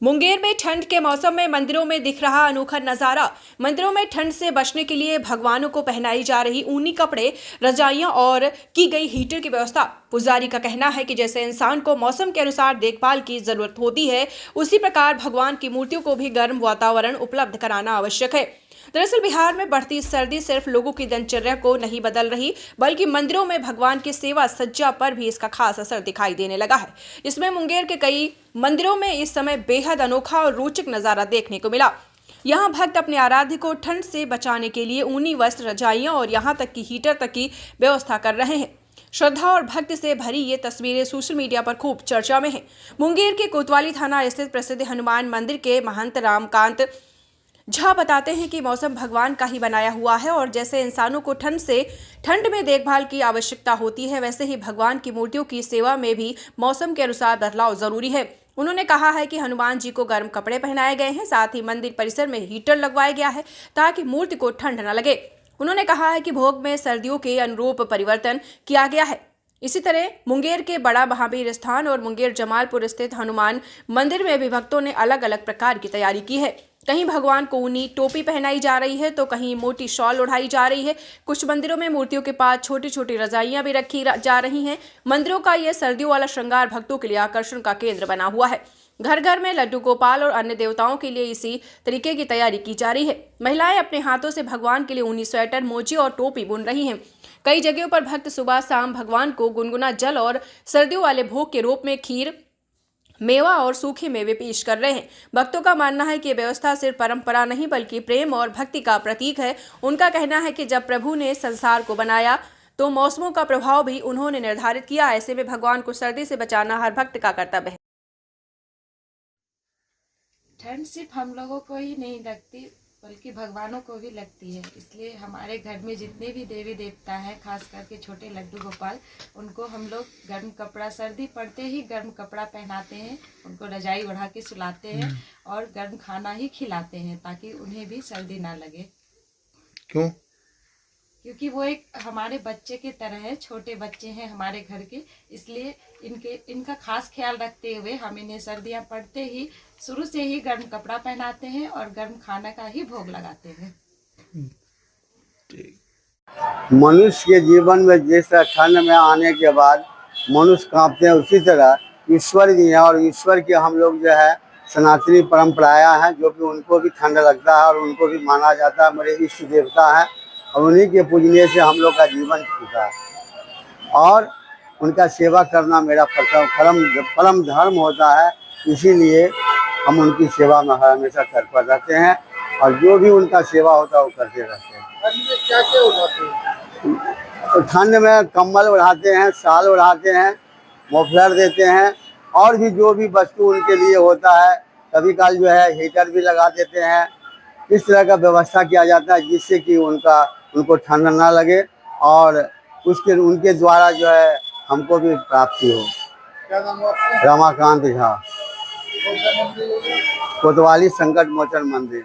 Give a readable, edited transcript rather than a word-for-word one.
मुंगेर में ठंड के मौसम में मंदिरों में दिख रहा अनोखा नजारा। मंदिरों में ठंड से बचने के लिए भगवानों को पहनाई जा रही ऊनी कपड़े, रजाइयां और की गई हीटर की व्यवस्था। पुजारी का कहना है कि जैसे इंसान को मौसम के अनुसार देखभाल की जरूरत होती है, उसी प्रकार भगवान की मूर्तियों को भी गर्म वातावरण उपलब्ध कराना आवश्यक है। दरअसल बिहार में बढ़ती सर्दी सिर्फ लोगों की दिनचर्या को नहीं बदल रही, बल्कि मंदिरों में भगवान की सेवा सज्जा पर भी इसका खास असर दिखाई देने लगा है। इसमें मुंगेर के कई मंदिरों में इस समय बेहद अनोखा और रोचक नजारा देखने को मिला। यहाँ भक्त अपने आराध्य को ठंड से बचाने के लिए ऊनी वस्त्र, रजाइयां और यहाँ तक कि हीटर तक की व्यवस्था कर रहे हैं। श्रद्धा और भक्ति से भरी ये तस्वीरें सोशल मीडिया पर खूब चर्चा में हैं। मुंगेर के कोतवाली थाना स्थित प्रसिद्ध हनुमान मंदिर के महंत रामकांत झा बताते हैं कि मौसम भगवान का ही बनाया हुआ है और जैसे इंसानों को ठंड में देखभाल की आवश्यकता होती है, वैसे ही भगवान की मूर्तियों की सेवा में भी मौसम के अनुसार बदलाव जरूरी है। उन्होंने कहा है कि हनुमान जी को गर्म कपड़े पहनाए गए हैं, साथ ही मंदिर परिसर में हीटर लगवाया गया है ताकि मूर्ति को ठंड न लगे। उन्होंने कहा है कि भोग में सर्दियों के अनुरूप परिवर्तन किया गया है। इसी तरह मुंगेर के बड़ा महावीर स्थान और मुंगेर जमालपुर स्थित हनुमान मंदिर में भी भक्तों ने अलग अलग प्रकार की तैयारी की है। कहीं भगवान को ऊनी टोपी पहनाई जा रही है तो कहीं मोटी शॉल ओढ़ाई जा रही है। कुछ मंदिरों में मूर्तियों के पास छोटी छोटी रजाइयां भी रखी जा रही हैं। मंदिरों का यह सर्दियों वाला श्रृंगार भक्तों के लिए आकर्षण का केंद्र बना हुआ है। घर घर में लड्डू गोपाल और अन्य देवताओं के लिए इसी तरीके की तैयारी की जा रही है। महिलाएं अपने हाथों से भगवान के लिए ऊनी स्वेटर, मोजे और टोपी बुन रही हैं। कई जगहों पर भक्त सुबह शाम भगवान को गुनगुना जल और सर्दियों वाले भोग के रूप में खीर, मेवा और सूखे मेवे पेश कर रहे हैं। भक्तों का मानना है कि यह व्यवस्था सिर्फ परंपरा नहीं बल्कि प्रेम और भक्ति का प्रतीक है। उनका कहना है कि जब प्रभु ने संसार को बनाया तो मौसमों का प्रभाव भी उन्होंने निर्धारित किया। ऐसे में भगवान को सर्दी से बचाना हर भक्त का कर्तव्य है। ठंड सिर्फ हम लोगों को ही नहीं लगती बल्कि भगवानों को भी लगती है। इसलिए हमारे घर में जितने भी देवी देवता हैं, खास करके छोटे लड्डू गोपाल, उनको हम लोग गर्म कपड़ा, सर्दी पड़ते ही गर्म कपड़ा पहनाते हैं, उनको रजाई ओढ़ा के सुलाते हैं और गर्म खाना ही खिलाते हैं ताकि उन्हें भी सर्दी ना लगे। क्यों? क्योंकि वो एक हमारे बच्चे के तरह है, छोटे बच्चे हैं हमारे घर के, इसलिए इनका खास ख्याल रखते हुए हम इन्हें सर्दियां पड़ते ही शुरू से ही गर्म कपड़ा पहनाते हैं और गर्म खाना का ही भोग लगाते हैं। मनुष्य के जीवन में जिस तरह ठंड में आने के बाद मनुष्य कांपते हैं, उसी तरह ईश्वर जी हैं और ईश्वर की हम लोग जो है सनातनी परंपराएं हैं जो कि उनको भी ठंड लगता है और उनको भी माना जाता है हमारे इष्ट देवता है और उन्हीं के पूजने से हम लोग का जीवन छूटा है और उनका सेवा करना मेरा परम धर्म होता है। इसीलिए हम उनकी सेवा में हमेशा तत्पर रहते हैं और जो भी उनका सेवा होता है वो करते रहते हैं। क्या क्या उठाते हैं? ठंड में कंबल ओढ़ाते हैं, शाल ओढ़ाते हैं, मफलर देते हैं और भी जो भी वस्तु उनके लिए होता है। कभी काल जो है हीटर भी लगा देते हैं। इस तरह का व्यवस्था किया जाता है जिससे कि उनको ठंड ना लगे और उनके द्वारा जो है हमको भी प्राप्ति हो। क्या नाम है आपका? रमाकांत झा, कौन सा मंदिर है? कोतवाली संकट मोचन मंदिर।